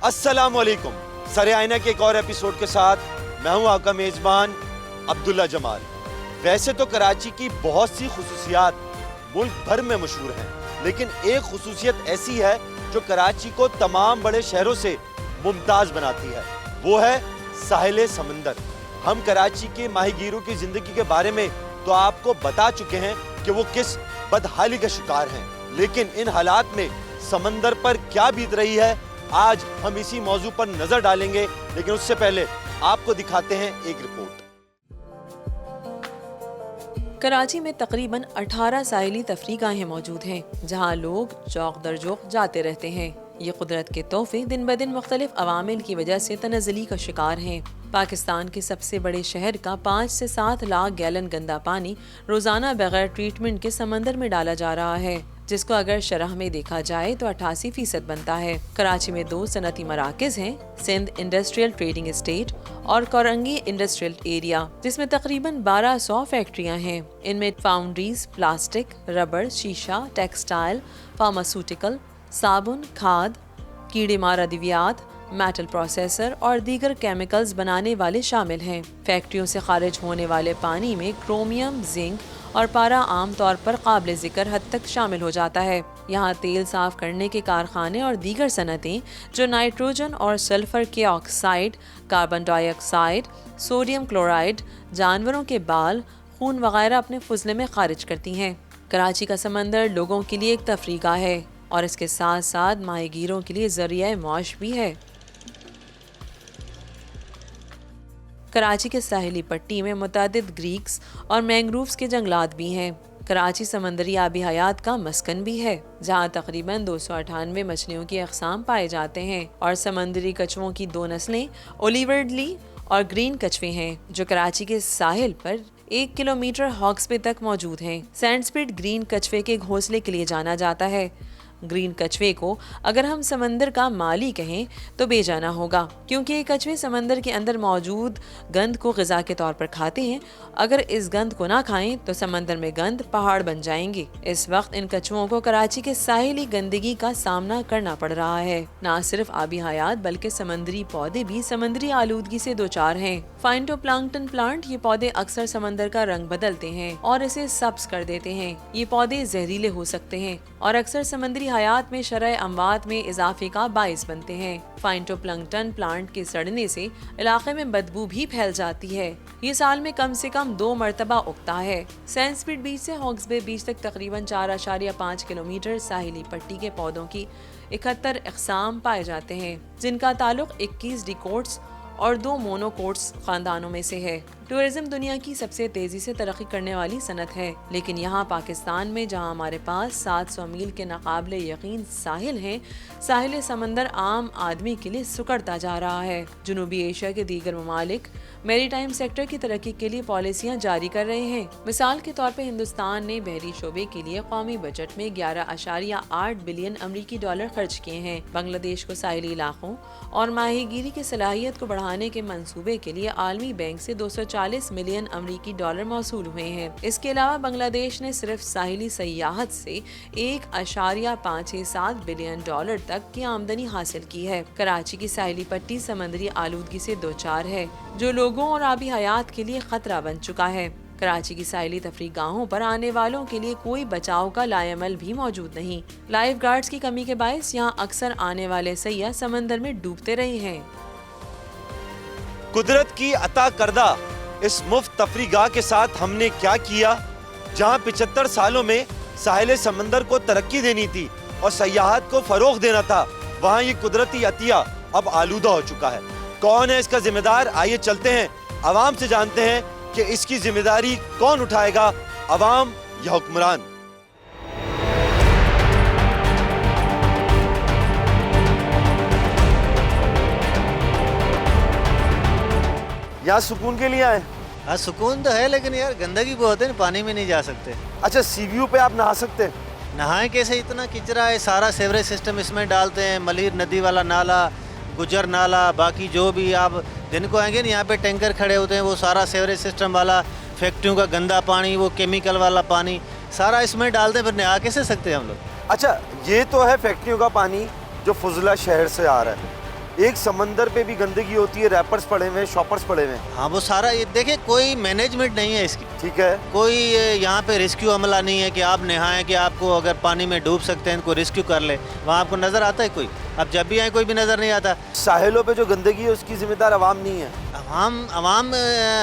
अस्सलामुअलैकुम। सरे आईना के एक और एपिसोड के साथ मैं हूं आपका मेजबान अब्दुल्ला जमाल। वैसे तो कराची की बहुत सी खुसूसियात मुल्क भर में मशहूर हैं, लेकिन एक खुसूसियत ऐसी है जो कराची को तमाम बड़े शहरों से मुमताज बनाती है, वो है साहिल समंदर। हम कराची के माहीगीरों की जिंदगी के बारे में तो आपको बता चुके हैं कि वो किस बदहाली का शिकार हैं, लेकिन इन हालात में समंदर पर क्या बीत रही है, आज हम इसी मौजू पर नजर डालेंगे। लेकिन उससे पहले आपको दिखाते हैं एक रिपोर्ट। कराची में तकरीबन 18 साहिली तफरीगाहें मौजूद हैं, जहां लोग चौक दर चौक जाते रहते हैं। ये कुदरत के तोहफे दिन ब दिन मुख्तलिफ अवामिल की वजह से तनज़ली का शिकार हैं। पाकिस्तान के सबसे बड़े शहर का 5 से 7 लाख गैलन गंदा पानी रोजाना बगैर ट्रीटमेंट के समंदर में डाला जा रहा है, जिसको अगर शरह में देखा जाए तो 88% बनता है। कराची में 2 सनती मराकज हैं, सिंध इंडस्ट्रियल ट्रेडिंग एस्टेट और कोरंगी इंडस्ट्रियल एरिया, जिसमें तकरीबन 1200 फैक्ट्रियां हैं। इनमें फाउंड्रीज, प्लास्टिक, रबड़, शीशा, टेक्सटाइल, फार्मास्यूटिकल, साबुन, खाद, कीड़े मार अद्वियात, मेटल प्रोसेसर और दीगर केमिकल्स बनाने वाले शामिल हैं। फैक्ट्रियों से खारिज होने वाले पानी में क्रोमियम, जिंक और पारा आम तौर पर काबिल जिक्र हद तक शामिल हो जाता है। यहाँ तेल साफ करने के कारखाने और दीगर सनतें जो नाइट्रोजन और सल्फर के oxide, carbon dioxide, sodium chloride, जानवरों के बाल, खून वगैरह अपने फुजले में खारिज करती हैं। कराची का समंदर लोगों के लिए एक तफरीगाह है और इसके साथ साथ माहीगीरों के लिए जरिया मौश भी है। कराची के साहिली पट्टी में मुतादिद ग्रीक्स और मैंग्रोव्स के जंगलात भी हैं। कराची समंदरी आबी हयात का मस्कन भी है, जहाँ तकरीबन 298 मछलियों की अक़साम पाए जाते हैं और समंदरी कछुओं की 2 नस्लें ओलिवर्डली और ग्रीन कछुए हैं, जो कराची के साहिल पर 1 किलोमीटर हॉक्स पे तक मौजूद हैं। सैंडस्पिट ग्रीन कछुए के घोंसले के लिए जाना जाता है। ग्रीन कछुए को अगर हम समंदर का माली कहें तो बेजाना होगा, क्योंकि ये कछुए समंदर के अंदर मौजूद गंद को ग़िज़ा के तौर पर खाते हैं। अगर इस गंद को ना खाएं तो समंदर में गंद पहाड़ बन जाएंगे। इस वक्त इन कछुओं को कराची के साहिली गंदगी का सामना करना पड़ रहा है। न सिर्फ आबी हयात बल्कि समंदरी पौधे भी समंदरी आलूदगी से दोचार हैं। फाइटोप्लैंक्टन प्लांट, ये पौधे अक्सर समंदर का रंग बदलते हैं और इसे सब्ज कर देते हैं। ये पौधे जहरीले हो सकते हैं और अक्सर समंदरी हयात में शरह अमवात में इजाफे का बाइस बनते हैं। फाइटोप्लैंक्टन प्लांट के सड़ने से इलाके में बदबू भी फैल जाती है। ये साल में कम से कम 2 मरतबा उगता है। सैंडस्पिट बीच से हॉक्स बे बीच तक तकरीबन 4.5 किलोमीटर साहिली पट्टी के पौधों की 71 अक़साम पाए जाते हैं, जिनका ताल्लुक 21 डिकोट्स और 2 मोनोकोट्स खानदानों में से है। टूरिज्म दुनिया की सबसे तेजी से तरक्की करने वाली सनत है, लेकिन यहाँ पाकिस्तान में जहाँ हमारे पास 700 मील के नाकाबिले यकीन साहिल हैं, साहिल समंदर आम आदमी के लिए सुकड़ता जा रहा है। जनूबी एशिया के दीगर ममालिक मैरीटाइम सेक्टर की तरक्की के लिए पॉलिसियाँ जारी कर रहे हैं। मिसाल के तौर पर हिंदुस्तान ने बहरी शोबे के लिए कौमी बजट में 11.8 बिलियन अमरीकी डॉलर खर्च किए हैं। बांग्लादेश को साहिली इलाकों और माहीगीरी की सलाहियत को बढ़ाने के मंसूबे के लिए आलमी बैंक से 240 मिलियन अमरीकी डॉलर मौसूल हुए हैं। इसके अलावा बांग्लादेश ने सिर्फ साहिली सयाहत से 1.57 बिलियन डॉलर तक की आमदनी हासिल की है। कराची की साहिली पट्टी समंदरी आलूदगी से दोचार है, जो लोगों और आबी हयात के लिए खतरा बन चुका है। कराची की साहिली तफरीगाहों पर आने वालों के लिए कोई बचाव का लाएमल भी मौजूद नहीं। लाइफ गार्ड्स की कमी के बायस यहाँ अक्सर आने वाले सयाह समंदर में डूबते रहे हैं। कुदरत की अता करदा इस मुफ्त तफरीगाह के साथ हमने क्या किया, जहां 75 सालों में साहिल समंदर को तरक्की देनी थी और सयाहत को फरोग देना था, वहां ये कुदरती अतिया अब आलूदा हो चुका है। कौन है इसका जिम्मेदार? आइए चलते हैं, अवाम से जानते हैं कि इसकी जिम्मेदारी कौन उठाएगा, अवाम या हुक्मरान। यहाँ सुकून के लिए आए? हाँ, सुकून तो है, लेकिन यार गंदगी बहुत है, पानी में नहीं जा सकते। अच्छा, सी व्यू पे आप नहा सकते हैं? नहाएं कैसे? इतना किचरा है, सारा सेवरेज सिस्टम इसमें डालते हैं। मलिर नदी वाला नाला, गुजर नाला, बाकी जो भी आप दिन को आएंगे ना, यहाँ पे टैंकर खड़े होते हैं, वो सारा सेवरेज सिस्टम वाला, फैक्ट्रियों का गंदा पानी, वो केमिकल वाला पानी सारा इसमें डालते हैं, फिर नहा कैसे सकते हैं हम लोग? अच्छा, ये तो है फैक्ट्रियों का पानी जो फुजला शहर से आ रहा है, एक समंदर पे भी गंदगी होती है, रैपर्स पड़े हुए हैं, शॉपर्स पड़े हुए हैं। हाँ वो सारा ये देखिए, कोई मैनेजमेंट नहीं है इसकी, ठीक है, कोई यहाँ पे रेस्क्यू अमला नहीं है कि आप नहाएं कि आपको अगर पानी में डूब सकते हैं कोई रेस्क्यू कर ले। वहाँ आपको नज़र आता है कोई? अब जब भी आए कोई भी नज़र नहीं आता। साहिलों पे जो गंदगी है उसकी जिम्मेदार अवाम नहीं है। अवाम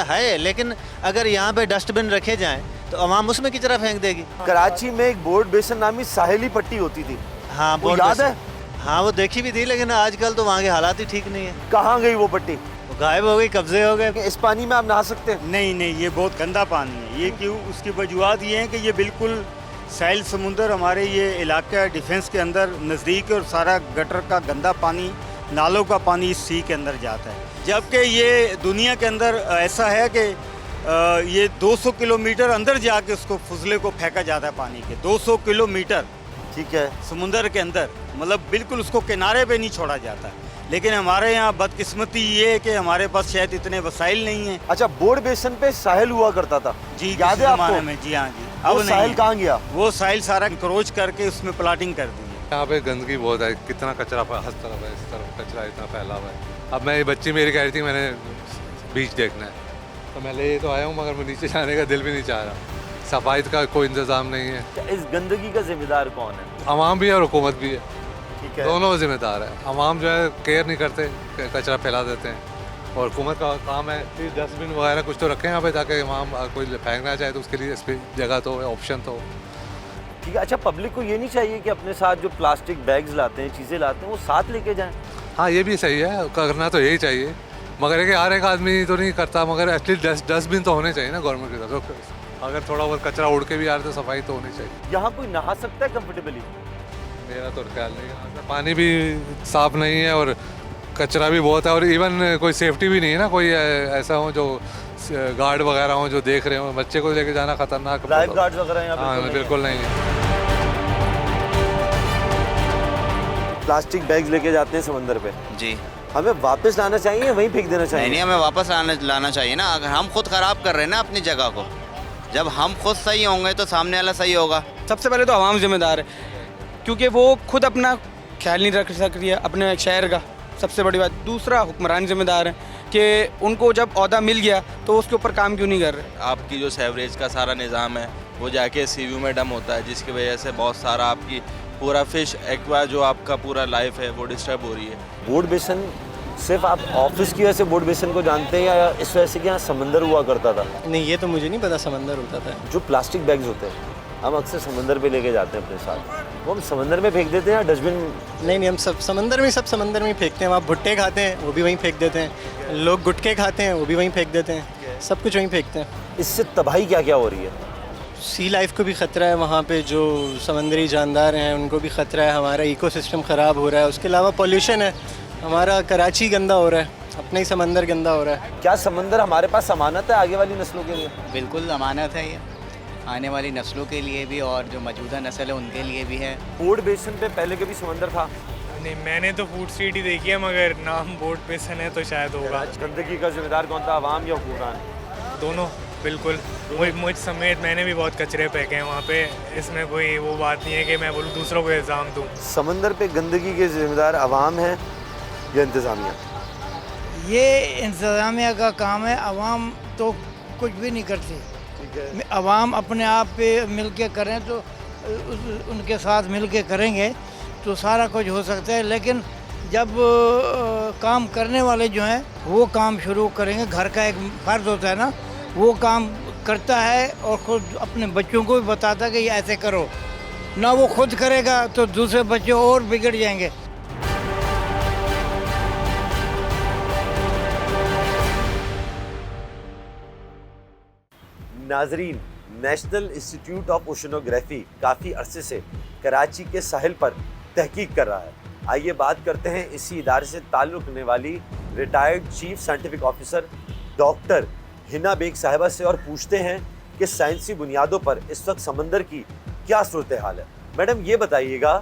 है, लेकिन अगर यहाँ पे डस्टबिन रखे जाएं तो अवाम उसमें कचरा फेंक देगी। कराची में एक बोर्ड बेसन नामी साहिली पट्टी होती थी, हाँ वो याद है? हाँ वो देखी भी थी, लेकिन आजकल तो वहाँ के हालात ही ठीक नहीं है। कहाँ गई वो पट्टी? वो गायब हो गई, कब्जे हो गए। इस पानी में आप नहा सकते हैं? नहीं नहीं, ये बहुत गंदा पानी है। ये क्यों? उसकी वजूहत ये है कि ये बिल्कुल साहिल समुंदर हमारे ये इलाका डिफेंस के अंदर नज़दीक है और सारा गटर का गंदा पानी, नालों का पानी इस सी के अंदर जाता है। जबकि ये दुनिया के अंदर ऐसा है कि ये 200 किलोमीटर अंदर जाके उसको फुजले को फेंका जाता है पानी के, 200 किलोमीटर, ठीक है, समुंदर के अंदर, मतलब बिल्कुल उसको किनारे पे नहीं छोड़ा जाता। लेकिन हमारे यहाँ बदकिस्मती ये है कि हमारे पास शायद इतने वसाइल नहीं हैं। अच्छा, बोर्ड बेसन पे साहिल हुआ करता था जी, याद है आपको? में जी हाँ जी। अब नहीं साहिल है। कहाँ गया? वो साहिल सारा इंक्रोच करके उसमें प्लाटिंग कर दी है। यहाँ पे गंदगी बहुत है, कितना कचरा हर तरफ है, इस तरफ कचरा इतना फैला हुआ है। अब मैं बच्ची मेरी कह रही थी मैंने बीच देखना है, तो मैं ले तो आया हूँ, मगर मैं नीचे जाने का दिल भी नहीं चाह रहा। सफाई का कोई इंतज़ाम नहीं है। इस गंदगी का जिम्मेदार कौन है? अवाम भी है और हुकूमत भी है, ठीक है, दोनों जिम्मेदार है। अवाम जो है केयर नहीं करते, कचरा फैला देते हैं, और हुकूमत का काम है कि डस्टबिन वगैरह कुछ तो रखें यहाँ पे, ताकि वहाँ कोई फेंकना चाहे तो उसके लिए इस पर जगह तो ऑप्शन तो। ठीक है। अच्छा, पब्लिक को ये नहीं चाहिए कि अपने साथ जो प्लास्टिक बैग्स लाते हैं, चीज़ें लाते हैं, वो साथ लेके जाएं? हाँ ये भी सही है, करना तो यही चाहिए, मगर है कि हर एक आदमी तो नहीं करता, मगर एटलीस्ट डस्टबिन तो होने चाहिए ना गवर्नमेंट की तरफ से। अगर थोड़ा बहुत कचरा उड़ के भी आ रहा है तो सफाई तो होनी चाहिए। यहाँ कोई नहा सकता है कंफर्टेबली? मेरा तो ख्याल नहीं है, पानी भी साफ नहीं है और कचरा भी बहुत है, और इवन कोई सेफ्टी भी नहीं है ना, कोई ऐसा हो जो गार्ड वगैरह हो जो देख रहे हो। बच्चे को लेके जाना खतरनाक। लाइफ गार्ड्स वगैरह यहाँ हाँ बिल्कुल नहीं है। प्लास्टिक बैग्स लेके जाते हैं समंदर पे, जी हमें वापस लाना चाहिए या वहीं फेंक देना नहीं चाहिए? नहीं, हमें वापस लाना चाहिए ना। अगर हम खुद ख़राब कर रहे हैं ना अपनी जगह को, जब हम खुद सही होंगे तो सामने वाला सही होगा। सबसे पहले तो आवाम जिम्मेदार है, क्योंकि वो खुद अपना ख्याल नहीं रख सकती है अपने शहर का, सबसे बड़ी बात। दूसरा, हुक्मरान जिम्मेदार है कि उनको जब ओहदा मिल गया तो उसके ऊपर काम क्यों नहीं कर रहे। आपकी जो सेवरेज का सारा निज़ाम है वो जाके सीव्यू में डम होता है, जिसकी वजह से बहुत सारा आपकी पूरा फिश एक्वा जो आपका पूरा लाइफ है वो डिस्टर्ब हो रही है। बोर्ड बेसन सिर्फ आप ऑफिस की वजह से बोर्ड बेसन को जानते हैं या इस वजह से कि यहाँ समंदर हुआ करता था? नहीं, ये तो मुझे नहीं पता समंदर होता था। जो प्लास्टिक बैग्स होते हैं हम अक्सर समंदर पे लेके जाते हैं अपने साथ, वो हम समंदर में फेंक देते हैं या डस्टबिन? नहीं, हम सब समंदर में फेंकते हैं। वहाँ भुट्टे खाते हैं वो भी वहीं फेंक देते हैं, लोग गुटखे खाते हैं वो भी वहीं फेंक देते हैं, सब कुछ वहीं फेंकते हैं। इससे तबाही क्या क्या हो रही है? सी लाइफ को भी ख़तरा है, वहाँ पे जो समंदरी जानदार हैं उनको भी ख़तरा है, हमारा इकोसिस्टम ख़राब हो रहा है। उसके अलावा पोल्यूशन है, हमारा कराची गंदा हो रहा है, अपना ही समंदर गंदा हो रहा है। क्या समंदर हमारे पास अमानत है आगे वाली नस्लों के लिए? बिल्कुल अमानत है ये, आने वाली नस्लों के लिए भी और जो मौजूदा नस्ल है उनके लिए भी है। बोर्ड बेसन पे पहले कभी समंदर था? नहीं, मैंने तो फूड स्ट्रीट ही देखी है, मगर नाम बोर्ड बेसन है तो शायद होगा। गंदगी का जिम्मेदार कौन था, आवाम या हुक्मरान? दोनों, बिल्कुल। मुझ समेत मैंने भी बहुत कचरे फेंके हैं वहाँ पे, इसमें कोई वो बात नहीं है कि मैं बोलूँ दूसरों को इल्ज़ाम दूँ। समंदर पे गंदगी के जिम्मेदार आवाम है या इंतज़ामिया? ये इंतज़ामिया का काम है, आवाम तो कुछ भी नहीं करती। आवाम अपने आप पे मिल के करें तो उनके साथ मिल के करेंगे तो सारा कुछ हो सकता है, लेकिन जब काम करने वाले जो हैं वो काम शुरू करेंगे, घर का एक फ़र्ज होता है ना, वो काम करता है और खुद अपने बच्चों को भी बताता है कि ये ऐसे करो ना, वो खुद करेगा तो दूसरे बच्चे और बिगड़ जाएंगे। नाजरीन, नेशनल इंस्टीट्यूट ऑफ ओशनोग्राफी काफ़ी अरसे से कराची के साहिल पर तहकीक कर रहा है। आइए बात करते हैं इसी इदारे से ताल्लुक़ रखने वाली retired chief scientific officer doctor Hina Beg साहिबा से और पूछते हैं कि साइंसी बुनियादों पर इस वक्त समंदर की क्या सूरत हाल है। मैडम, ये बताइएगा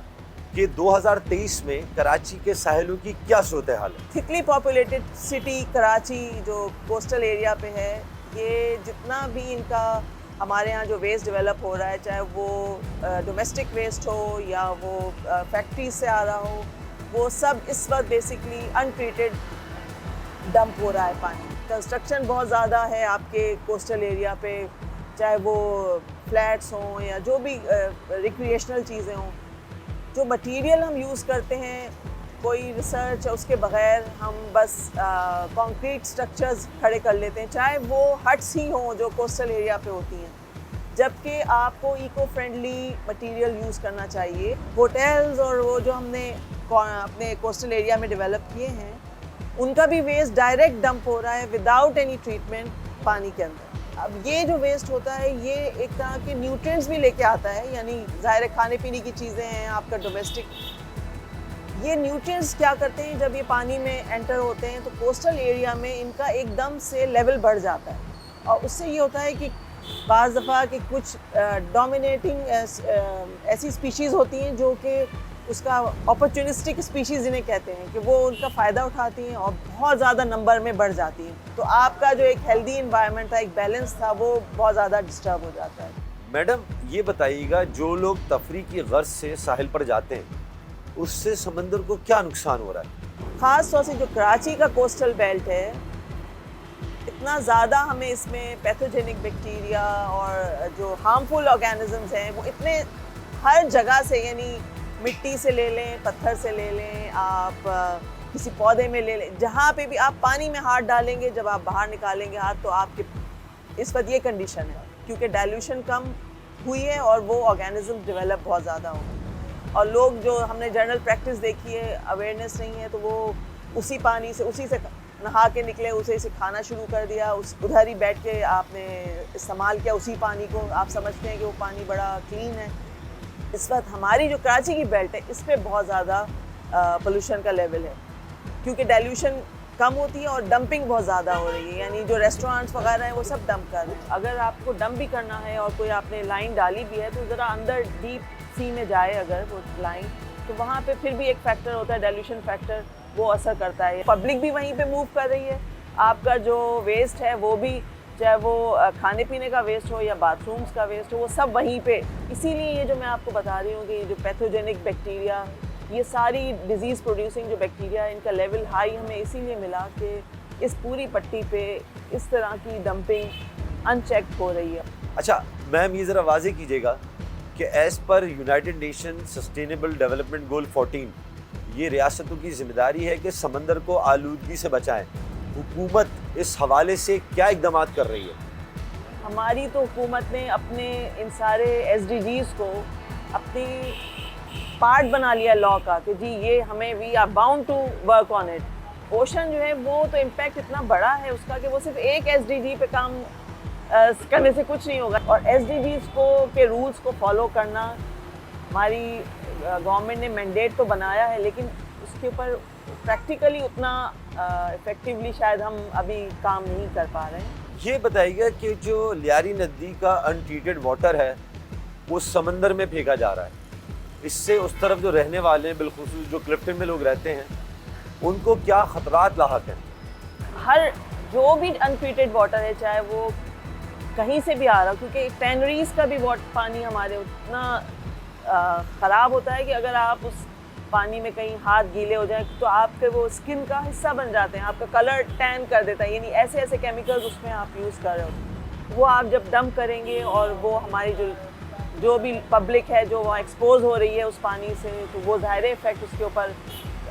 कि 2023 में कराची के साहिलों की क्या सूरत हाल है? थिकली पॉपुलेटेड सिटी कराची जो कोस्टल एरिया पे है, ये जितना भी इनका हमारे यहाँ जो वेस्ट डेवलप हो रहा है, चाहे वो डोमेस्टिक वेस्ट हो या वो फैक्ट्रीज से आ रहा हो वो सब इस वक्त बेसिकली अनट्रीटेड डंप हो रहा है पानी। कंस्ट्रक्शन बहुत ज़्यादा है आपके कोस्टल एरिया पे, चाहे वो फ्लैट्स हों या जो भी रिक्रिएशनल चीज़ें हों। जो मटेरियल हम यूज़ करते हैं, कोई रिसर्च उसके बगैर हम बस कंक्रीट स्ट्रक्चर्स खड़े कर लेते हैं, चाहे वो हट्स ही हों जो कोस्टल एरिया पे होती हैं, जबकि आपको इको फ्रेंडली मटेरियल यूज़ करना चाहिए। होटल्स और वो जो हमने अपने कोस्टल एरिया में डेवलप किए हैं, उनका भी वेस्ट डायरेक्ट डंप हो रहा है विदाउट एनी ट्रीटमेंट पानी के अंदर। अब ये जो वेस्ट होता है ये एक तरह के न्यूट्रिएंट्स भी लेके आता है, यानी ज़ाहिर खाने पीने की चीज़ें हैं, आपका डोमेस्टिक, ये न्यूट्रिएंट्स क्या करते हैं जब ये पानी में एंटर होते हैं तो कोस्टल एरिया में इनका एकदम से लेवल बढ़ जाता है। और उससे ये होता है कि बाज़ दफ़ा कि कुछ डोमिनेटिंग ऐसी स्पीशीज़ होती हैं जो कि उसका अपॉर्चुनिस्टिक स्पीशीज़ इन्हें कहते हैं, कि वो उनका फ़ायदा उठाती हैं और बहुत ज़्यादा नंबर में बढ़ जाती हैं। तो आपका जो एक हेल्दी इन्वायरमेंट था, एक बैलेंस था, वो बहुत ज़्यादा डिस्टर्ब हो जाता है। मैडम ये बताइएगा, जो लोग तफरी की गर्ज से साहिल पर जाते हैं उससे समंदर को क्या नुकसान हो रहा है? ख़ास तौर से जो कराची का कोस्टल बेल्ट है, इतना ज़्यादा हमें इसमें पैथोजेनिक बैक्टीरिया और जो हार्मफुल ऑर्गेनिजम्स हैं वो इतने हर जगह से, यानी मिट्टी से ले लें, पत्थर से ले लें, आप किसी पौधे में ले लें, जहाँ पे भी आप पानी में हाथ डालेंगे, जब आप बाहर निकालेंगे हाथ तो आपके इस वक्त ये कंडीशन है क्योंकि डाइल्यूशन कम हुई है और वो ऑर्गेनिज्म डेवलप बहुत ज़्यादा हो। और लोग जो हमने जनरल प्रैक्टिस देखी है, अवेयरनेस नहीं है, तो वो उसी पानी से, उसी से नहा के निकले, उसे से खाना शुरू कर दिया, उधर ही बैठ के आपने इस्तेमाल किया उसी पानी को। आप समझते हैं कि वो पानी बड़ा क्लीन है। इस वक्त हमारी जो कराची की बेल्ट है इस पर बहुत ज़्यादा पोल्यूशन का लेवल है क्योंकि डाइल्यूशन कम होती है और डंपिंग बहुत ज़्यादा हो रही है, यानी जो रेस्टोरेंट्स वगैरह हैं वो सब डंप कर रहे हैं। अगर आपको डंप भी करना है और कोई आपने लाइन डाली भी है तो ज़रा अंदर डीप सी में जाए अगर वो लाइन, तो वहाँ पे फिर भी एक फैक्टर होता है, डाइल्यूशन फैक्टर, वो असर करता है। पब्लिक भी वहीं पे मूव कर रही है, आपका जो वेस्ट है वो भी, चाहे वो खाने पीने का वेस्ट हो या बाथरूम्स का वेस्ट हो, वो सब वहीं पे। इसीलिए ये जो मैं आपको बता रही हूँ कि ये जो पैथोजेनिक बैक्टीरिया, ये सारी डिजीज़ प्रोड्यूसिंग जो बैक्टीरिया, इनका लेवल हाई हमें इसीलिए मिला कि इस पूरी पट्टी पे इस तरह की डंपिंग अनचेक्ड हो रही है। अच्छा मैम, ये ज़रा वाज़े कीजिएगा कि as per United nation sustainable development goal 14, ये रियासतों की जिम्मेदारी है कि समंदर को आलूदगी से बचाएं। हुकूमत इस हवाले से क्या इक़दाम कर रही है? हमारी तो हुकूमत ने अपने इन सारे SDGs को अपनी पार्ट बना लिया लॉ का कि जी ये हमें, we are bound to work on it. Ocean जो है वो तो इम्पैक्ट इतना बड़ा है उसका कि वो सिर्फ एक SDG पे काम करने से कुछ नहीं होगा। और SDGs को के रूल्स को फॉलो करना, हमारी गवर्नमेंट ने मैंडेट तो बनाया है, लेकिन उसके ऊपर प्रैक्टिकली उतना इफेक्टिवली शायद हम अभी काम नहीं कर पा रहे हैं। ये बताइएगा कि जो लियारी नदी का अनट्रीटेड वाटर है वो समंदर में फेंका जा रहा है, इससे उस तरफ जो रहने वाले हैं, बिलखुसूस जो क्लिफ्टन में लोग रहते हैं, उनको क्या खतरात लाहक हैं? हर जो भी अनट्रीटेड वाटर है, चाहे वो कहीं से भी आ रहा, क्योंकि टैनरीज का भी पानी हमारे उतना ख़राब होता है कि अगर आप उस पानी में कहीं हाथ गीले हो जाए तो आपके वो स्किन का हिस्सा बन जाते हैं, आपका कलर टैन कर देता है, यानी ऐसे ऐसे केमिकल्स उसमें आप यूज़ कर रहे हो। वो आप जब डंप करेंगे और वो हमारी जो भी पब्लिक है जो वहाँ एक्सपोज हो रही है उस पानी से, तो वो ज़ाहिर इफेक्ट उसके ऊपर,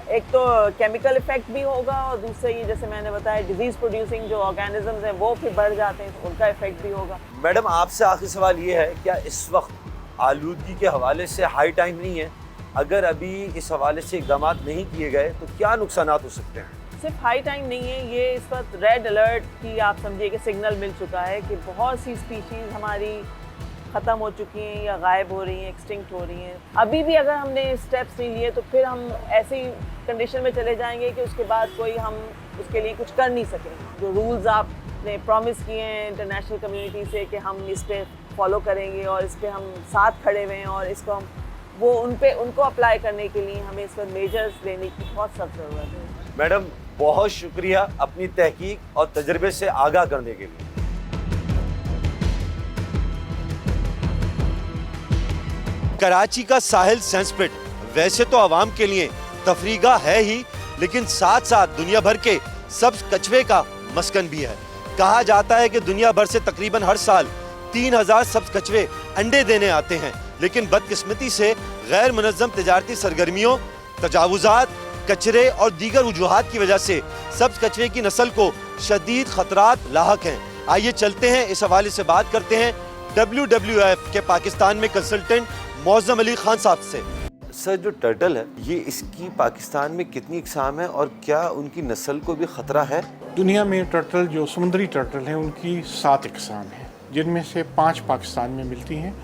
एक तो केमिकल इफेक्ट भी होगा और दूसरे ये जैसे मैंने बताया डिजीज़ प्रोड्यूसिंग जो ऑर्गेनिजम्स हैं वो फिर बढ़ जाते हैं, तो उनका इफेक्ट भी होगा। मैडम आपसे आखिरी सवाल ये है, क्या इस वक्त आलूदगी के हवाले से हाई टाइम नहीं है? अगर अभी इस हवाले से इक़दाम नहीं किए गए तो क्या नुकसान हो सकते हैं? सिर्फ हाई टाइम नहीं है, ये इस वक्त रेड अलर्ट की आप समझिए कि सिग्नल मिल चुका है कि बहुत सी स्पीशीज़ हमारी ख़त्म हो चुकी हैं या गायब हो रही हैं, एक्सटिंक्ट हो रही हैं। अभी भी अगर हमने स्टेप्स नहीं लिए तो फिर हम ऐसी कंडीशन में चले जाएंगे कि उसके बाद कोई हम उसके लिए कुछ कर नहीं सकेंगे। जो रूल्स आपने प्रॉमिस किए हैं इंटरनेशनल कम्युनिटी से कि हम इस पर फॉलो करेंगे और इस पर हम साथ खड़े हुए हैं और इसको हम उनको अप्लाई करने के लिए हमें इस पर मेजर्स लेने की बहुत सख्त ज़रूरत है। मैडम बहुत शुक्रिया अपनी तहकीक और तजर्बे से आगाह करने के लिए। कराची का साहिल सनस्पिट वैसे तो आवाम के लिए तफरीगा है ही, लेकिन साथ साथ दुनिया भर के सब्ज कछुए का मस्कन भी है। कहा जाता है कि दुनिया भर से तकरीबन हर साल 3000 सब्ज कछुए अंडे देने आते हैं, लेकिन बदकिस्मती से गैर मुनज़्ज़म तिजारती सरगर्मियों, तजावुज़ात, कचरे और दीगर वजूहात की वजह से सब्ज कछुए की नस्ल को शदीद खतरात लाहक हैं। आइए चलते हैं, इस हवाले से बात करते हैं WWF के पाकिस्तान में कंसल्टेंट मौज़म अली खान साहब से। सर, जो टर्टल है ये इसकी पाकिस्तान में कितनी इकसाम है और क्या उनकी नस्ल को भी ख़तरा है? दुनिया में टर्टल जो समुद्री टर्टल हैं उनकी 7 इकसाम हैं, जिनमें से 5 पाकिस्तान में मिलती हैं।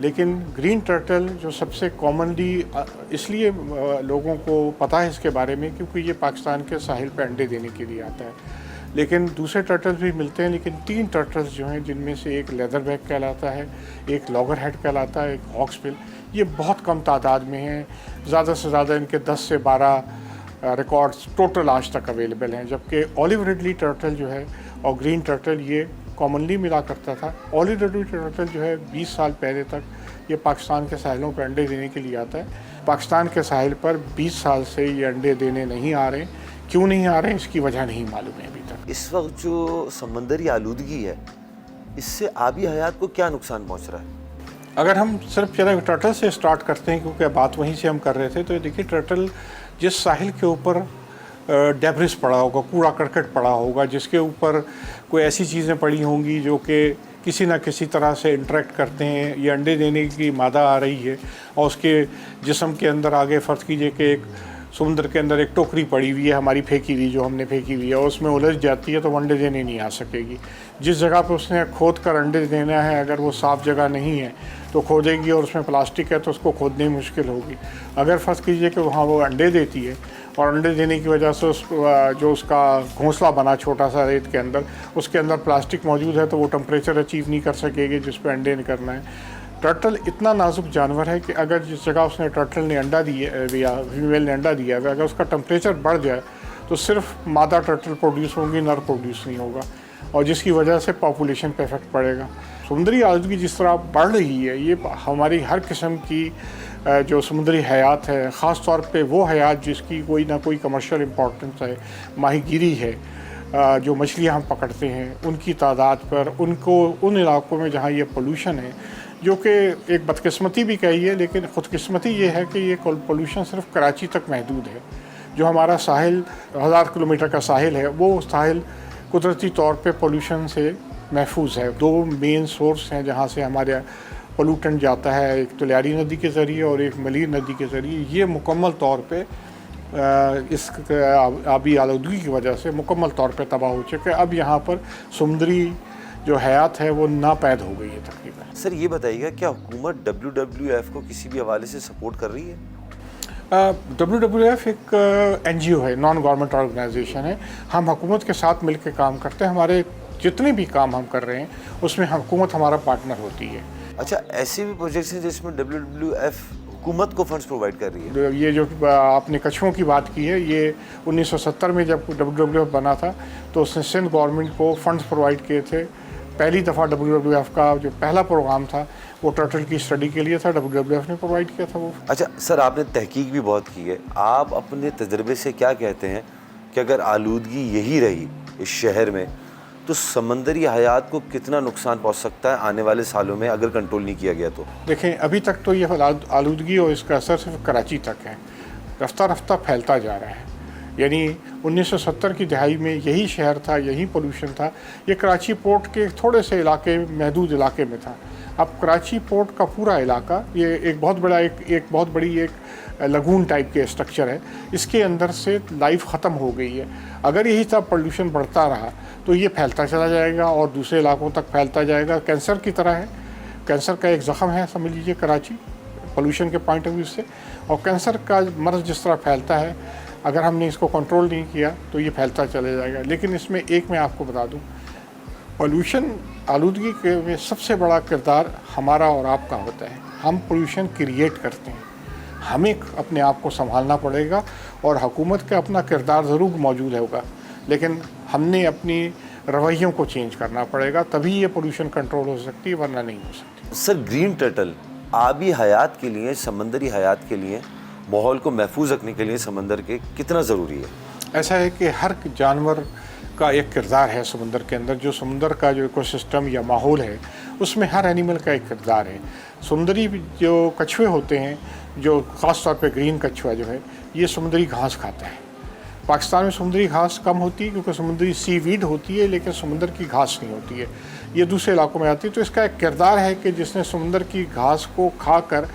लेकिन ग्रीन टर्टल जो सबसे कॉमनली इसलिए लोगों को पता है इसके बारे में क्योंकि ये पाकिस्तान के साहिल पे अंडे देने के लिए आता है। लेकिन दूसरे टर्टल्स भी मिलते हैं, लेकिन 3 टर्टल्स जो हैं जिनमें से एक लेदरबैक कहलाता है, एक लॉगर हेड कहलाता है, एक हॉक्सबिल, ये बहुत कम तादाद में हैं। ज़्यादा से ज़्यादा इनके 10 से 12 रिकॉर्ड्स टोटल आज तक अवेलेबल हैं। जबकि ऑलिव रिडली टर्टल जो है और ग्रीन टर्टल ये कॉमनली मिला करता था। ऑलिव रिडली टर्टल जो है 20 साल पहले तक ये पाकिस्तान के साहिलों पर अंडे देने के लिए आता है। पाकिस्तान के साहिल पर 20 साल से ये अंडे देने नहीं आ रहे। क्यों नहीं आ रहे इसकी वजह नहीं मालूम है अभी तक। इस वक्त जो समंदरी आलूदगी है इससे आबी हयात को क्या नुकसान पहुंच रहा है? अगर हम सिर्फ चलो टर्टल से स्टार्ट करते हैं क्योंकि बात वहीं से हम कर रहे थे, तो देखिए टर्टल जिस साहिल के ऊपर डेब्रिस पड़ा होगा, कूड़ा करकट पड़ा होगा, जिसके ऊपर कोई ऐसी चीज़ें पड़ी होंगी जो कि किसी न किसी तरह से इंटरेक्ट करते हैं, ये अंडे देने की मादा आ रही है और उसके जिस्म के अंदर आगे फ़र्ज़ कीजिए कि एक समुद्र के अंदर एक टोकरी पड़ी हुई है हमारी फेंकी हुई, जो हमने फेंकी हुई है, और उसमें उलझ जाती है तो वो अंडे देने नहीं आ सकेगी। जिस जगह पे उसने खोद कर अंडे देना है, अगर वो साफ़ जगह नहीं है तो खोदेगी और उसमें प्लास्टिक है तो उसको खोदने में मुश्किल होगी। अगर फ़र्ज़ कीजिए कि वहाँ वो अंडे देती है और अंडे देने की वजह से जो उसका घोंसला बना छोटा सा रेत के अंदर, उसके अंदर प्लास्टिक मौजूद है तो वो टेम्परेचर अचीव नहीं कर सकेगी जिस पे अंडे करना है। टर्टल इतना नाजुक जानवर है कि अगर जिस जगह उसने टर्टल ने अंडा दिया, फीमेल ने अंडा दिया है, अगर उसका टेम्परेचर बढ़ जाए तो सिर्फ मादा टर्टल प्रोड्यूस होंगी, नर प्रोड्यूस नहीं होगा, और जिसकी वजह से पॉपुलेशन पे इफेक्ट पड़ेगा। समुद्री आलूदगी जिस तरह बढ़ रही है, ये हमारी हर किस्म की जो समुद्री हयात है, ख़ास तौर पे वो हयात जिसकी कोई ना कोई कमर्शियल इम्पोर्टेंस है, माहीगीरी है, जो मछलियाँ हम पकड़ते हैं, उनकी तादाद पर, उनको उन इलाकों में जहाँ ये पोल्यूशन है, जो कि एक बदकिस्मती भी कही है, लेकिन ख़ुदकिस्मती ये है कि ये पोल्यूशन सिर्फ कराची तक महदूद है। जो हमारा साहिल 1000 किलोमीटर का साहिल है, वो साहिल कुदरती तौर पे पोल्यूशन से महफूज है। 2 मेन सोर्स हैं जहाँ से हमारे पोल्यूटेंट जाता है, एक तुलियारी नदी के ज़रिए और एक मलीर नदी के ज़रिए। ये मुकम्मल तौर पे इस आबी आलूदगी की वजह से मुकम्मल तौर पे तबाह हो चुके। अब यहाँ पर समुद्री जो हयात है वो नापैद हो गई है तकरीबन। सर, ये बताइएगा क्या हुकूमत WWF को किसी भी हवाले से सपोर्ट कर रही है? WWF एक NGO है, नॉन गवर्नमेंट ऑर्गेनाइजेशन है। हम हुकूमत के साथ मिल के काम करते हैं। हमारे जितने भी काम हम कर रहे हैं उसमें हुकूमत हमारा पार्टनर होती है। अच्छा, ऐसे भी प्रोजेक्ट्स हैं जिसमें WWF हुकूमत को फंड्स प्रोवाइड कर रही है? ये जो आपने कछुओं की बात की है, ये 1970 में जब WWF बना था तो उसने सिंध गवर्नमेंट को फंड्स प्रोवाइड किए थे। पहली दफ़ा WWF का जो पहला प्रोग्राम था वो टर्टल की स्टडी के लिए था, WWF ने प्रोवाइड किया था वो। अच्छा सर, आपने तहकीक भी बहुत की है, आप अपने तजर्बे से क्या कहते हैं कि अगर आलूदगी यही रही इस शहर में तो समंदरी हयात को कितना नुकसान पहुंच सकता है आने वाले सालों में अगर कंट्रोल नहीं किया गया तो? देखें, अभी तक तो ये आलूदगी और इसका असर सिर्फ कराची तक है, रफ्ता रफ्ता फैलता जा रहा है। यानी 1970 की दहाई में यही शहर था, यही पोल्यूशन था। ये कराची पोर्ट के थोड़े से इलाके, महदूद इलाके में था। अब कराची पोर्ट का पूरा इलाका ये एक बहुत बड़ी लगून टाइप के स्ट्रक्चर है, इसके अंदर से लाइफ ख़त्म हो गई है। अगर यही सब पोल्यूशन बढ़ता रहा तो ये फैलता चला जाएगा और दूसरे इलाकों तक फैलता जाएगा। कैंसर की तरह है, कैंसर का एक ज़ख़म है समझ लीजिए कराची, पोल्यूशन के पॉइंट ऑफ व्यू से। और कैंसर का मर्ज़ जिस तरह फैलता है, अगर हमने इसको कंट्रोल नहीं किया तो ये फैलता चले जाएगा। लेकिन इसमें एक मैं आपको बता दूं, पोल्यूशन आलूदगी के में सबसे बड़ा किरदार हमारा और आपका होता है। हम पोल्यूशन क्रिएट करते हैं, हमें अपने आप को संभालना पड़ेगा और हुकूमत का अपना किरदार ज़रूर मौजूद होगा, लेकिन हमने अपनी रवैयों को चेंज करना पड़ेगा, तभी ये पोल्यूशन कंट्रोल हो सकती है, वरना नहीं हो सकती। सर, ग्रीन टर्टल आबी हयात के लिए, समंदरी हयात के लिए माहौल को महफूज रखने के लिए समंदर के कितना ज़रूरी है? ऐसा है कि हर जानवर का एक किरदार है समुंदर के अंदर। जो समुंदर का जो इकोसिस्टम या माहौल है उसमें हर एनिमल का एक किरदार है। समुंदरी जो कछुए होते हैं, जो ख़ास तौर पे ग्रीन कछुआ जो है, ये समुंदरी घास खाता है। पाकिस्तान में समुंदरी घास कम होती है क्योंकि समुंदरी सीवीड होती है, लेकिन समुंदर की घास नहीं होती है, ये दूसरे इलाकों में आती है। तो इसका एक किरदार है कि जिसने समुंदर की घास को खाकर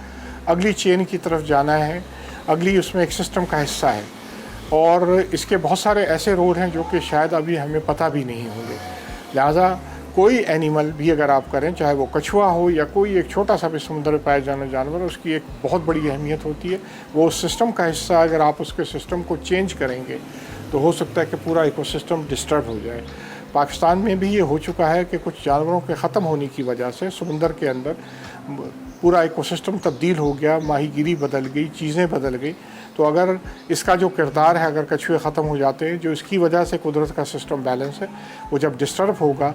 अगली चेन की तरफ जाना है, अगली उसमें एक सिस्टम का हिस्सा है। और इसके बहुत सारे ऐसे रोल हैं जो कि शायद अभी हमें पता भी नहीं होंगे। लिहाजा कोई एनिमल भी अगर आप करें, चाहे वो कछुआ हो या कोई एक छोटा सा भी समुद्र में पाया जाने जानवर, उसकी एक बहुत बड़ी अहमियत होती है। वो सिस्टम का हिस्सा, अगर आप उसके सिस्टम को चेंज करेंगे तो हो सकता है कि पूरा इकोसिस्टम डिस्टर्ब हो जाए। पाकिस्तान में भी ये हो चुका है कि कुछ जानवरों के ख़त्म होने की वजह से समुंदर के अंदर पूरा इकोसिस्टम तब्दील हो गया, माहीगीरी बदल गई, चीज़ें बदल गई। तो अगर इसका जो किरदार है, अगर कछुए ख़त्म हो जाते हैं, जो इसकी वजह से कुदरत का सिस्टम बैलेंस है, वो जब डिस्टर्ब होगा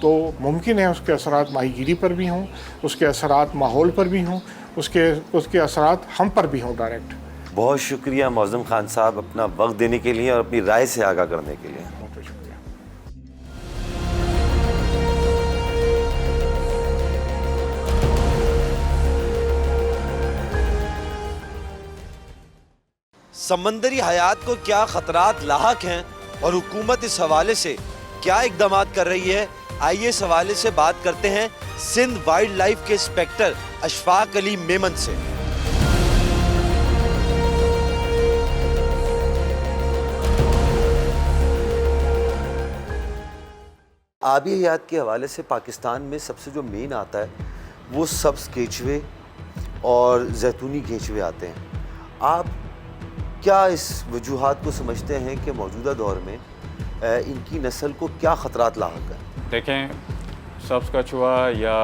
तो मुमकिन है उसके असरात माहीगीरी पर भी हों, उसके असरात माहौल पर भी हों, उसके असरात हम पर भी हों डायरेक्ट। बहुत शुक्रिया मौज़म खान साहब अपना वक्त देने के लिए और अपनी राय से आगाह करने के लिए। बहुत शुक्रिया। समंदरी हयात को क्या खतरात लाहक हैं और हुकूमत इस हवाले से क्या इकदाम कर रही है, आइए इस हवाले से बात करते हैं सिंध वाइल्ड लाइफ के इंस्पेक्टर अशफाक अली मेमन से। आबी हयात के हवाले से पाकिस्तान में सबसे जो मेन आता है वो सब्ज़ केचुए और जैतूनी केचुए आते हैं। आप क्या इस वजूहात को समझते हैं कि मौजूदा दौर में इनकी नस्ल को क्या ख़तरात लाहक है? देखें, सब्ज़ कछुआ या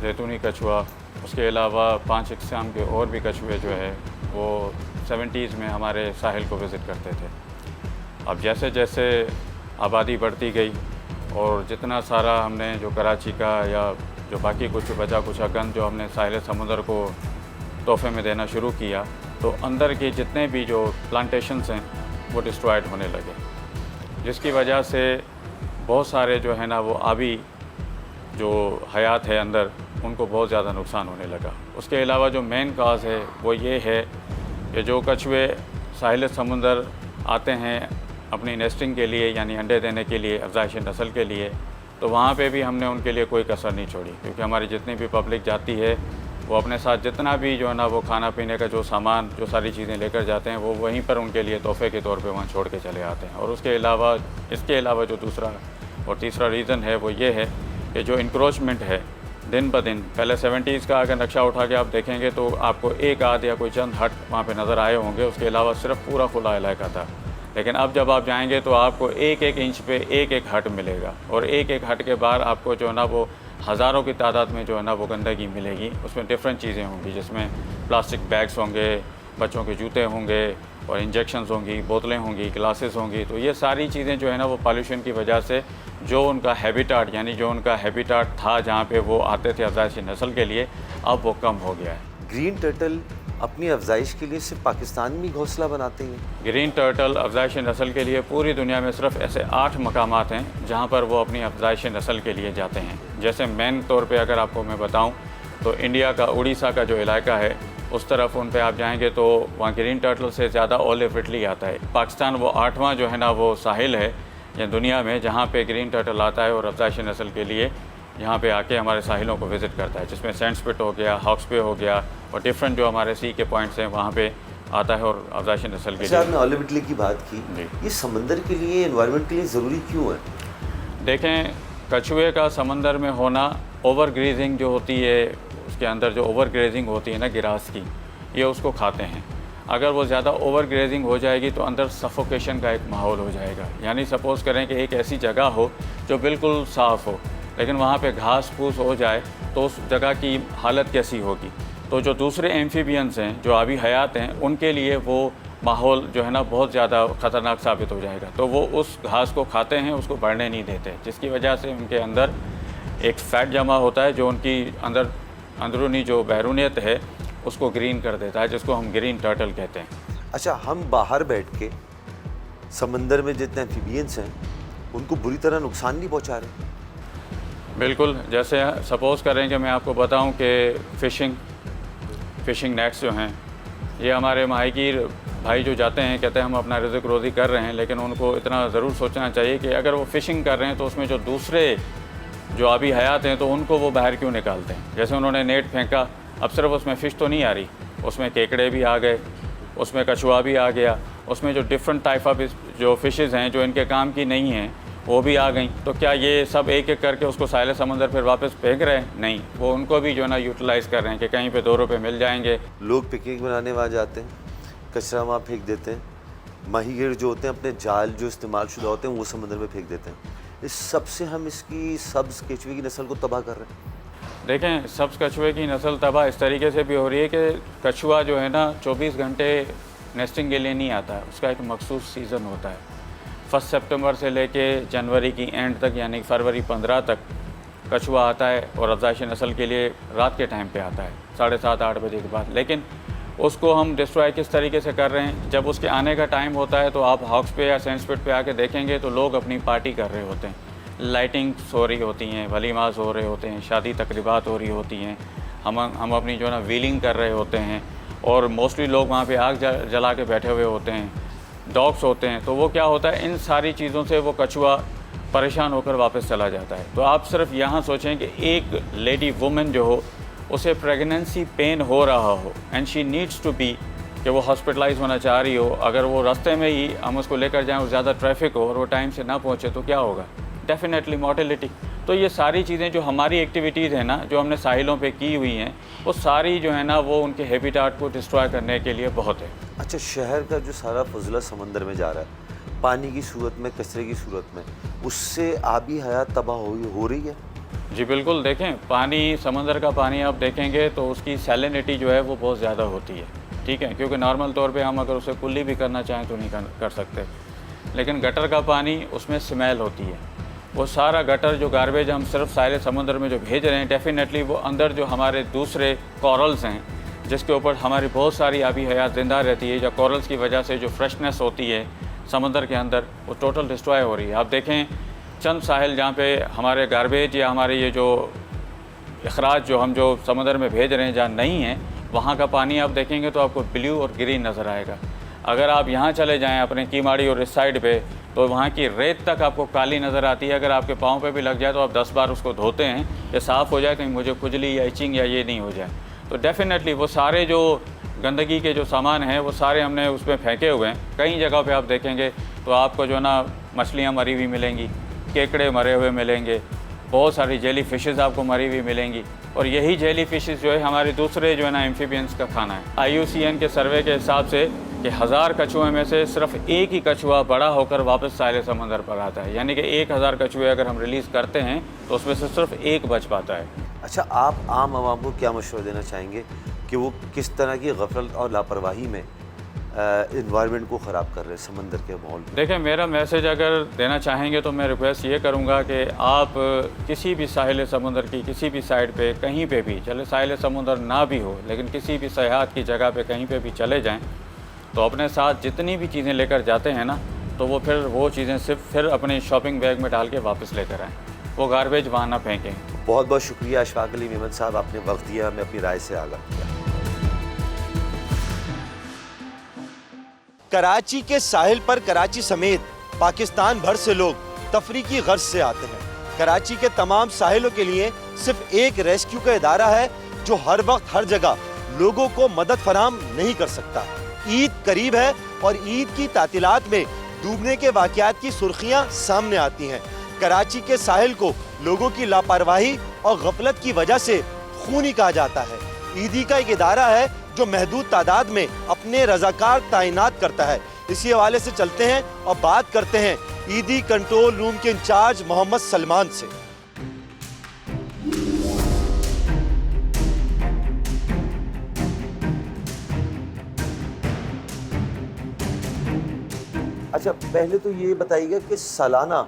जैतूनी कछुआ, उसके अलावा 5 इक़साम के और भी कछुए जो है वो 70s में हमारे साहिल को विज़िट करते थे। अब जैसे जैसे आबादी बढ़ती गई और जितना सारा हमने जो कराची का या जो बाकी कुछ बचा कुछ गंद जो हमने साहिल समुंदर को तोहफे में देना शुरू किया, तो अंदर के जितने भी जो प्लांटेशंस हैं वो डिस्ट्रॉयड होने लगे, जिसकी वजह से बहुत सारे जो है ना वो आबी जो हयात है अंदर, उनको बहुत ज़्यादा नुकसान होने लगा। उसके अलावा जो मेन काज है वो ये है कि जो कछुए साहिल समुंदर आते हैं अपनी नेस्टिंग के लिए, यानी अंडे देने के लिए, अफजाइश नस्ल के लिए, तो वहाँ पे भी हमने उनके लिए कोई कसर नहीं छोड़ी, क्योंकि हमारी जितनी भी पब्लिक जाती है वो अपने साथ जितना भी जो है ना वो खाना पीने का जो सामान, जो सारी चीज़ें लेकर जाते हैं, वो वहीं पर उनके लिए तोहफे के तौर पे वहाँ छोड़ के चले आते हैं। और उसके अलावा इसके अलावा जो दूसरा और तीसरा रीज़न है वो ये है कि जो इंक्रोचमेंट है दिन ब दिन, पहले 70s का अगर नक्शा उठा के आप देखेंगे तो आपको एक आध या कोई चंद हट वहाँ पे नज़र आए होंगे, उसके अलावा सिर्फ पूरा खुला इलाका था। लेकिन अब जब आप जाएंगे तो आपको एक एक इंच पे एक एक हट मिलेगा, और एक एक हट के बाद आपको जो है ना वो हज़ारों की तादाद में जो है ना वो गंदगी मिलेगी। उसमें डिफरेंट चीज़ें होंगी, जिसमें प्लास्टिक बैग्स होंगे, बच्चों के जूते होंगे और इंजेक्शंस होंगी, बोतलें होंगी, ग्लासेस होंगी। तो ये सारी चीज़ें जो है ना वो पॉल्यूशन की वजह से जो उनका हैबिटाट, यानी जो उनका हैबिटाट था जहाँ पे वो आते थे अफजाइश नस्ल के लिए, अब वो कम हो गया है। ग्रीन टर्टल अपनी अफजाइश के लिए सिर्फ पाकिस्तान में घोंसला बनाते हैं? ग्रीन टर्टल अफजाइश नस्ल के लिए पूरी दुनिया में सिर्फ ऐसे 8 मकामात हैं जहाँ पर वो अपनी अफजाइश नस्ल के लिए जाते हैं। जैसे मेन तौर पे अगर आपको मैं बताऊँ तो इंडिया का उड़ीसा का जो इलाका है उस तरफ उन पे आप जाएंगे तो वहाँ ग्रीन टर्टल से ज़्यादा ओलिव रिडली आता है। पाकिस्तान वो 8वां जो है ना वो साहिल है या दुनिया में जहाँ पे ग्रीन टर्टल आता है और अफजाइश नस्ल के लिए यहाँ पे आके हमारे साहिलों को विज़िट करता है, जिसमें सैंड स्पिट हो गया, हॉक्स पे हो गया और डिफरेंट जो हमारे सी के पॉइंट्स हैं वहाँ पे आता है और अफजाइश नस्ल के लिए। आपने ओलिव रिडली की बात की, ये समंदर के लिए, एनवायरनमेंट के लिए ज़रूरी क्यों है? देखें, कछुए का समंदर में होना, ओवर ग्रेजिंग जो होती है उसके अंदर जो ओवर ग्रेजिंग होती है ना गिरास की, ये उसको खाते हैं। अगर वो ज़्यादा ओवर ग्रेजिंग हो जाएगी तो अंदर सफोकेशन का एक माहौल हो जाएगा। यानी सपोज़ करें कि एक ऐसी जगह हो जो बिल्कुल साफ़ हो, लेकिन वहाँ पे घास फूस हो जाए तो उस जगह की हालत कैसी होगी। तो जो दूसरे एम्फीबियंस हैं, जो आबी हयात हैं, उनके लिए वो माहौल जो है ना बहुत ज़्यादा ख़तरनाक साबित हो जाएगा। तो वो उस घास को खाते हैं, उसको बढ़ने नहीं देते, जिसकी वजह से उनके अंदर एक फ़ैट जमा होता है जो उनकी अंदरूनी जो बैरूनियत है उसको ग्रीन कर देता है, जिसको हम ग्रीन टर्टल कहते हैं। अच्छा, हम बाहर बैठ के समंदर में जितने एम्फीबियंस हैं उनको बुरी तरह नुकसान नहीं पहुंचा रहे? बिल्कुल, जैसे सपोज़ करें कि मैं आपको बताऊं कि फ़िशिंग नेट्स जो हैं, ये हमारे माहीगीर भाई जो जाते हैं कहते हैं हम अपना रिज़्क रोज़ी कर रहे हैं, लेकिन उनको इतना ज़रूर सोचना चाहिए कि अगर वो फ़िशिंग कर रहे हैं तो उसमें जो दूसरे जो आबी हयात हैं तो उनको वो बाहर क्यों निकालते हैं। जैसे उन्होंने नेट फेंका, अब सिर्फ उसमें फ़िश तो नहीं आ रही, उसमें केकड़े भी आ गए, उसमें कछुआ भी आ गया, उसमें जो डिफरेंट टाइप ऑफ जो फ़िशेज़ हैं जो इनके काम की नहीं हैं वो भी आ गई। तो क्या ये सब एक एक करके उसको साहिल समंदर फिर वापस फेंक रहे हैं? नहीं, वो उनको भी जो है ना यूटिलाइज़ कर रहे हैं कि कहीं पे 2 रुपये मिल जाएंगे। लोग पिकनिक बनाने वहाँ जाते हैं, कचरा वहाँ फेंक देते हैं, माहीगीर जो होते हैं अपने जाल जो इस्तेमाल शुदा होते हैं वो समंदर में फेंक देते हैं। इस सब से हम इसकी सब्ज़ केचुए की नस्ल को तबाह कर रहे हैं। देखें, सब्ज़ कछुए की नस्ल तबाह इस तरीके से भी हो रही है कि कछुआ जो है ना 24 घंटे नेस्टिंग के लिए नहीं आता है, उसका एक मखसूस सीज़न होता है। 1 सितंबर से लेके जनवरी की एंड तक यानी फरवरी 15 तक कछुआ आता है और अफज़ाइश नस्ल के लिए रात के टाइम पे आता है 7:30-8 बजे के बाद। लेकिन उसको हम डिस्ट्रॉय किस तरीके से कर रहे हैं, जब उसके आने का टाइम होता है तो आप हॉक्स पे या सैंडस्पिट पे आके देखेंगे तो लोग अपनी पार्टी कर रहे होते हैं, लाइटिंग्स हो रही होती हैं, वलीमाज हो रहे होते हैं, शादी तकरीबात हो रही होती हैं, हम अपनी जो है ना व्हीलिंग कर रहे होते हैं और मोस्टली लोग वहाँ पे आग जला के बैठे हुए होते हैं, डॉग्स होते हैं। तो वो क्या होता है, इन सारी चीज़ों से वो कछुआ परेशान होकर वापस चला जाता है। तो आप सिर्फ यहाँ सोचें कि एक लेडी वुमेन जो हो उसे प्रेगनेंसी पेन हो रहा हो and she needs to be कि वो हॉस्पिटलाइज होना चाह रही हो, अगर वो रास्ते में ही हम उसको लेकर जाएं और ज़्यादा ट्रैफिक हो और वो टाइम से ना पहुँचे तो क्या होगा? Definitely mortality. तो ये सारी चीज़ें जो हमारी एक्टिविटीज़ हैं ना, जो हमने साहिलों पे की हुई हैं, वो सारी जो है ना वो उनके हैबिटाट को डिस्ट्रॉय करने के लिए बहुत है। अच्छा, शहर का जो सारा फजला समंदर में जा रहा है पानी की सूरत में, कचरे की सूरत में, उससे आबी हयात तबाह हो रही है? जी बिल्कुल, देखें पानी, समंदर का पानी आप देखेंगे तो उसकी सैलिनिटी जो है वो बहुत ज़्यादा होती है, ठीक है, क्योंकि नॉर्मल तौर पे हम अगर उसे कुल्ली भी करना चाहें तो नहीं कर सकते। लेकिन गटर का पानी, उसमें स्मेल होती है, वो सारा गटर जो गार्बेज हम सिर्फ साहिल समुद्र में जो भेज रहे हैं, डेफिनेटली वो अंदर जो हमारे दूसरे कॉरल्स हैं जिसके ऊपर हमारी बहुत सारी आबी हयात ज़िंदा रहती है, या कॉरल्स की वजह से जो फ्रेशनेस होती है समंदर के अंदर, वो टोटल डिस्ट्रॉय हो रही है। आप देखें चंद साहिल जहाँ पे हमारे गार्बेज या हमारे ये जो अखराज जो हम जो समंदर में भेज रहे हैं जहाँ नहीं है, वहाँ का पानी आप देखेंगे तो आपको ब्लू और ग्रीन नज़र आएगा। अगर आप यहाँ चले जाएँ अपने कीमाड़ी और इस साइड पे, तो वहाँ की रेत तक आपको काली नज़र आती है। अगर आपके पाँव पे भी लग जाए तो आप 10 बार उसको धोते हैं, ये साफ़ हो जाए, कहीं मुझे खुजली या इचिंग या ये नहीं हो जाए। तो डेफिनेटली वो सारे जो गंदगी के जो सामान हैं वो सारे हमने उसमें फेंके हुए हैं। कई जगह पे आप देखेंगे तो आपको जो है ना मछलियाँ मरी हुई मिलेंगी, केकड़े मरे हुए मिलेंगे, बहुत सारी जेली फिशेज़ आपको मरी हुई मिलेंगी, और यही जेली फिशेज़ जो है हमारे दूसरे जो है ना एम्फीबियंस का खाना है। IUCN के सर्वे के हिसाब से कि 1000 कछुए में से सिर्फ एक ही कछुआ बड़ा होकर वापस साहिल समंदर पर आता है, यानी कि 1000 कछुए अगर हम रिलीज़ करते हैं तो उसमें से सिर्फ एक बच पाता है। अच्छा, आप आम आवाम को क्या मशवरा देना चाहेंगे कि वो किस तरह की गफलत और लापरवाही में इन्वायरमेंट को ख़राब कर रहे हैं समंदर के माहौल? देखें, मेरा मैसेज अगर देना चाहेंगे तो मैं रिक्वेस्ट ये करूँगा कि आप किसी भी साहिल समुंदर की किसी भी साइड पे कहीं पे भी चले, साहिल समुंदर ना भी हो लेकिन किसी भी सयाहत की जगह पे कहीं पे भी चले जाएं, तो अपने साथ जितनी भी चीज़ें लेकर जाते हैं ना, तो वो फिर वो चीज़ें सिर्फ फिर अपने शॉपिंग बैग में डाल के वापस लेकर आएँ, वो गार्बेज वहाँ ना फेंकें। बहुत बहुत शुक्रिया अशफाक अली मेमन साहब, आपने वक्त दिया, हमें अपनी राय से आगाह किया। कराची के साहिल पर कराची समेत पाकिस्तान भर से लोग तफरीकी गर्ज से आते हैं। कराची के तमाम साहिलों के लिए सिर्फ एक रेस्क्यू का इदारा है जो हर वक्त हर जगह लोगों को मदद फराहम नहीं कर सकता। ईद करीब है और ईद की तातीलात में डूबने के वाक़यात की सुर्खियां सामने आती हैं। कराची के साहिल को लोगों की लापरवाही और गफलत की वजह से खूनी कहा जाता है। ईदी का एक इदारा है जो महदूद तादाद में अपने रजाकार तैनात करता है। इसी हवाले से चलते हैं और बात करते हैं ईदी कंट्रोल रूम के इंचार्ज मोहम्मद सलमान से। अच्छा, पहले तो ये बताइएगा कि सालाना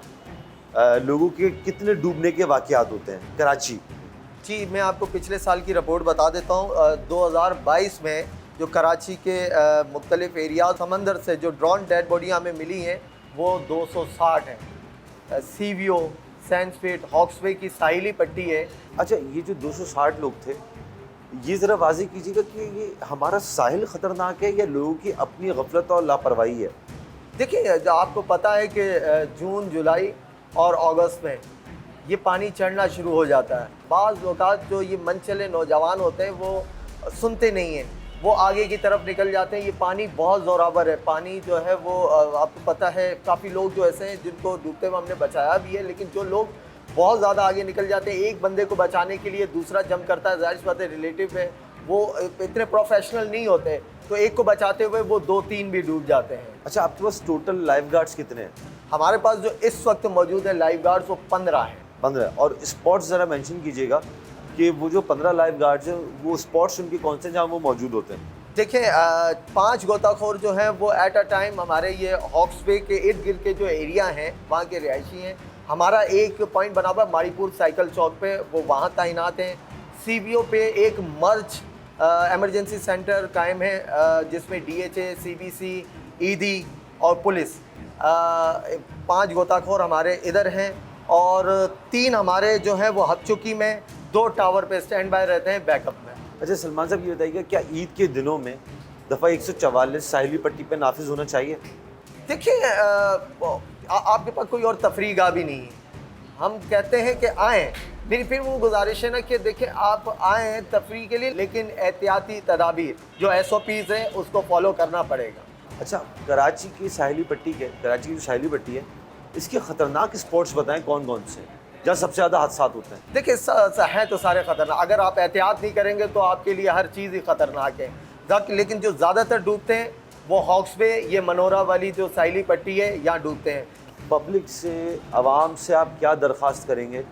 लोगों के कितने डूबने के वाक़यात होते हैं कराची? जी, मैं आपको पिछले साल की रिपोर्ट बता देता हूँ। 2022 में जो कराची के मुख्तलिफ एरिया समंदर से जो ड्रोन डेड बॉडी हमें मिली हैं वो 260 हैं। सीवियो, सैंडस्पेट, हॉक्सवे की साहिली पट्टी है। अच्छा, ये जो 260 लोग थे, ये ज़रा वाज़ेह कीजिएगा कि ये हमारा साहिल ख़तरनाक है या लोगों की अपनी गफलत और लापरवाही है? देखिए, जो आपको पता है कि जून, जुलाई और अगस्त में ये पानी चढ़ना शुरू हो जाता है। बाज़ लोग जो ये मनचले नौजवान होते हैं वो सुनते नहीं हैं, वो आगे की तरफ निकल जाते हैं। ये पानी बहुत ज़ोरावर है। पानी जो है वो आपको पता है, काफ़ी लोग जो ऐसे हैं जिनको डूबते हुए हमने बचाया भी है, लेकिन जो लोग बहुत ज़्यादा आगे निकल जाते हैं, एक बंदे को बचाने के लिए दूसरा जंप करता है। ज़ाहिर सी बात है, रिलेटिव है, वो इतने प्रोफेशनल नहीं होते, तो एक को बचाते हुए वो 2-3 भी डूब जाते हैं। अच्छा, आपके पास टोटल लाइफ गार्ड्स कितने हैं? हमारे पास जो इस वक्त मौजूद है लाइफ गार्ड्स वो 15 हैं। 15। और स्पॉट्स ज़रा मेंशन कीजिएगा कि वो जो 15 लाइफ गार्ड्स हैं वो स्पॉट्स उनके कौन से जहाँ वो मौजूद होते हैं? देखिए, 5 गोताखोर जो हैं वो एट अ टाइम हमारे ये हॉक्सवे के इर्द गिर्द के जो एरिया हैं वहाँ के रिहायशी हैं। हमारा एक पॉइंट बना हुआ है मारीपुर साइकिल चौक पे, वो वहाँ तैनात हैं। सीवीओ पे एक मर्ज एमरजेंसी सेंटर कायम है जिसमें DHA, CBC, ED और पुलिस 5 गोताखोर हमारे इधर हैं और 3 हमारे जो हैं वो हकचुकी में 2 टावर पे स्टैंड बाय रहते हैं बैकअप में। अच्छा सलमान साहब, ये बताइएगा क्या ईद के दिनों में दफ़ा 144 साहिली पट्टी पे नाफिज होना चाहिए? देखिए, आपके पास कोई और तफरीगाह भी नहीं है। हम कहते हैं कि आएँ, लेकिन फिर वो गुजारिश है ना कि देखिए आप आएँ तफरी के लिए, लेकिन एहतियाती तदाबीर जो SOPs है उसको फॉलो करना पड़ेगा। अच्छा, कराची की साहिली पट्टी कराची की जो साहिली पट्टी है, इसके ख़तरनाक स्पॉट्स बताएं कौन कौन से जहाँ सबसे ज़्यादा हादसात होते हैं? देखिए, हैं तो सारे ख़तरनाक। अगर आप एहतियात नहीं करेंगे तो आपके लिए हर चीज़ ही ख़तरनाक है। लेकिन जो ज़्यादातर डूबते हैं वो हॉक्सवे, ये मनोरा वाली जो साहिली पट्टी है, यहाँ डूबते हैं। पब्लिक से, आवाम से आप क्या दरख्वास्त करेंगे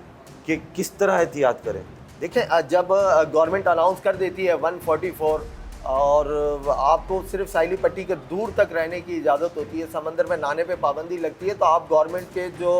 कि किस तरह एहतियात करें? देखिए, जब गवर्नमेंट अनाउंस कर देती है 144 और आपको सिर्फ साहिली पट्टी के दूर तक रहने की इजाज़त होती है, समंदर में नहाने पे पाबंदी लगती है, तो आप गवर्नमेंट के जो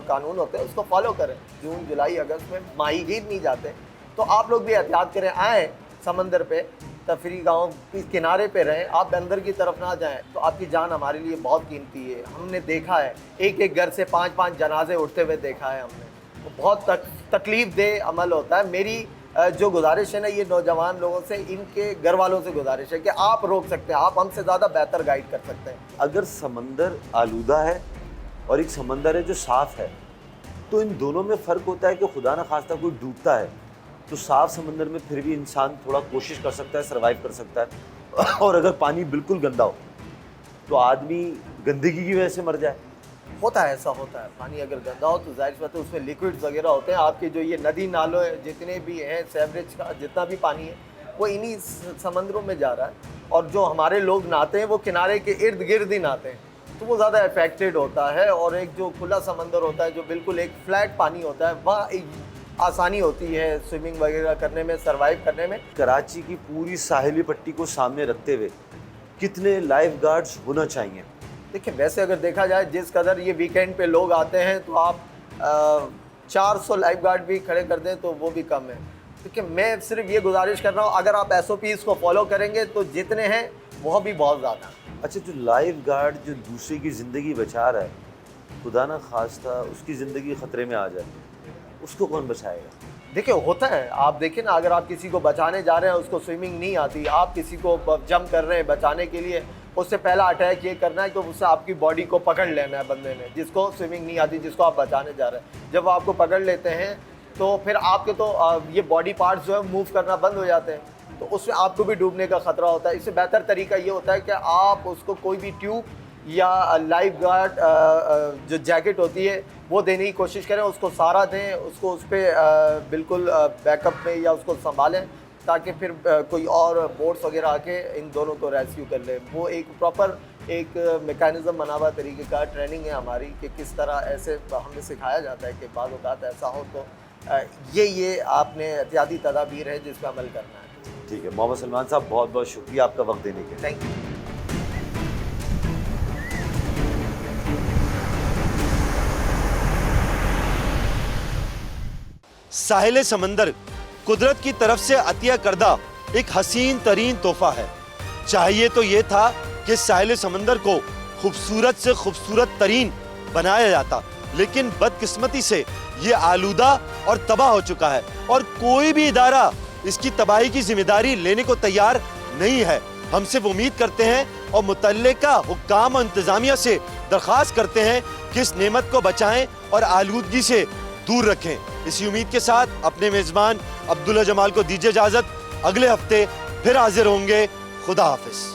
कानून होते हैं उसको फॉलो करें। जून, जुलाई, अगस्त में माहीगीर नहीं जाते, तो आप लोग भी एहतियात करें। आएँ समंदर पे, तफरी गाँव के किनारे पे रहें, आप अंदर की तरफ ना जाएं, तो आपकी जान हमारे लिए बहुत कीमती है। हमने देखा है एक घर से 5-5 जनाजे उठते हुए देखा है हमने, तो बहुत तकलीफ़ दे अमल होता है। मेरी जो गुजारिश है ना ये नौजवान लोगों से, इनके घर वालों से गुजारिश है कि आप रोक सकते हैं, आप हमसे ज़्यादा बेहतर गाइड कर सकते हैं। अगर समंदर आलूदा है और एक समंदर है जो साफ़ है, तो इन दोनों में फ़र्क होता है कि खुदा न खास्ता कोई डूबता है तो साफ़ समंदर में फिर भी इंसान थोड़ा कोशिश कर सकता है, सर्वाइव कर सकता है, और अगर पानी बिल्कुल गंदा हो तो आदमी गंदगी की वजह से मर जाए। होता है, ऐसा होता है। पानी अगर गंदा हो तो जाहिर बात है उसमें लिक्विड्स वगैरह होते हैं। आपके जो ये नदी नालों जितने भी हैं, सेवरेज का जितना भी पानी है वो इन्हीं समंदरों में जा रहा है, और जो हमारे लोग नहाते हैं वो किनारे के इर्द गिर्द ही नहाते हैं, तो वो ज़्यादा अफेक्टेड होता है। और एक जो खुला समंदर होता है, जो बिल्कुल एक फ्लैट पानी होता है, वहाँ आसानी होती है स्विमिंग वगैरह करने में, सर्वाइव करने में। कराची की पूरी साहिली पट्टी को सामने रखते हुए कितने लाइफ गार्ड्स होना चाहिए? देखिए, वैसे अगर देखा जाए जिस कदर ये वीकेंड पे लोग आते हैं, तो आप 400 लाइफ गार्ड भी खड़े कर दें तो वो भी कम है। देखिए, मैं सिर्फ ये गुजारिश कर रहा हूँ, अगर आप SOPs को फॉलो करेंगे तो जितने हैं वो भी बहुत ज़्यादा। अच्छा, जो लाइफ गार्ड जो दूसरे की ज़िंदगी बचा रहा है, खुदा न खास्ता उसकी ज़िंदगी ख़तरे में आ जाए, उसको कौन बचाएगा? देखिए, होता है, आप देखिए ना, अगर आप किसी को बचाने जा रहे हैं, उसको स्विमिंग नहीं आती, आप किसी को जंप कर रहे हैं बचाने के लिए, उससे पहला अटैक ये करना है कि उससे आपकी बॉडी को पकड़ लेना है बंदे ने, जिसको स्विमिंग नहीं आती, जिसको आप बचाने जा रहे हैं। जब आपको पकड़ लेते हैं तो फिर आपके तो ये बॉडी पार्ट्स जो है मूव करना बंद हो जाते हैं, तो उसमें आपको भी डूबने का ख़तरा होता है। इससे बेहतर तरीका ये होता है कि आप उसको कोई भी ट्यूब या लाइफ गार्ड जो जैकेट होती है वो देने की कोशिश करें, उसको सहारा दें, उसको उस पर बिल्कुल बैकअप में या उसको संभालें, ताकि फिर कोई और बोट्स वगैरह आके इन दोनों को रेस्क्यू कर ले। वो एक प्रॉपर एक मेकानिज़म बना हुआ तरीके का ट्रेनिंग है हमारी कि किस तरह ऐसे हमें सिखाया जाता है कि बाद औक़ात ऐसा हो तो ये आपने एहतियाती तदाबीर है जिस पर अमल करना है। ठीक है मोहम्मद सलमान साहब, बहुत बहुत शुक्रिया आपका वक्त देने के लिए। Thank you. साहिल समंदर कुदरत की तरफ से अतिया करदा एक हसीन तरीन तोहफा है। चाहिए तो ये था कि साहिल समंदर को खूबसूरत से खूबसूरत तरीन बनाया जाता, लेकिन बदकिस्मती से ये आलूदा और तबाह हो चुका है और कोई भी इदारा इसकी तबाही की जिम्मेदारी लेने को तैयार नहीं है। हम सिर्फ उम्मीद करते हैं और मुतल्लिका हुक्काम और इंतजामिया से दरख्वास्त करते हैं कि इस नेमत को बचाएं और आलूदगी से दूर रखें। इसी उम्मीद के साथ अपने मेज़बान अब्दुल्ला जमाल को दीजिए इजाज़त। अगले हफ्ते फिर हाजिर होंगे। खुदा हाफिज।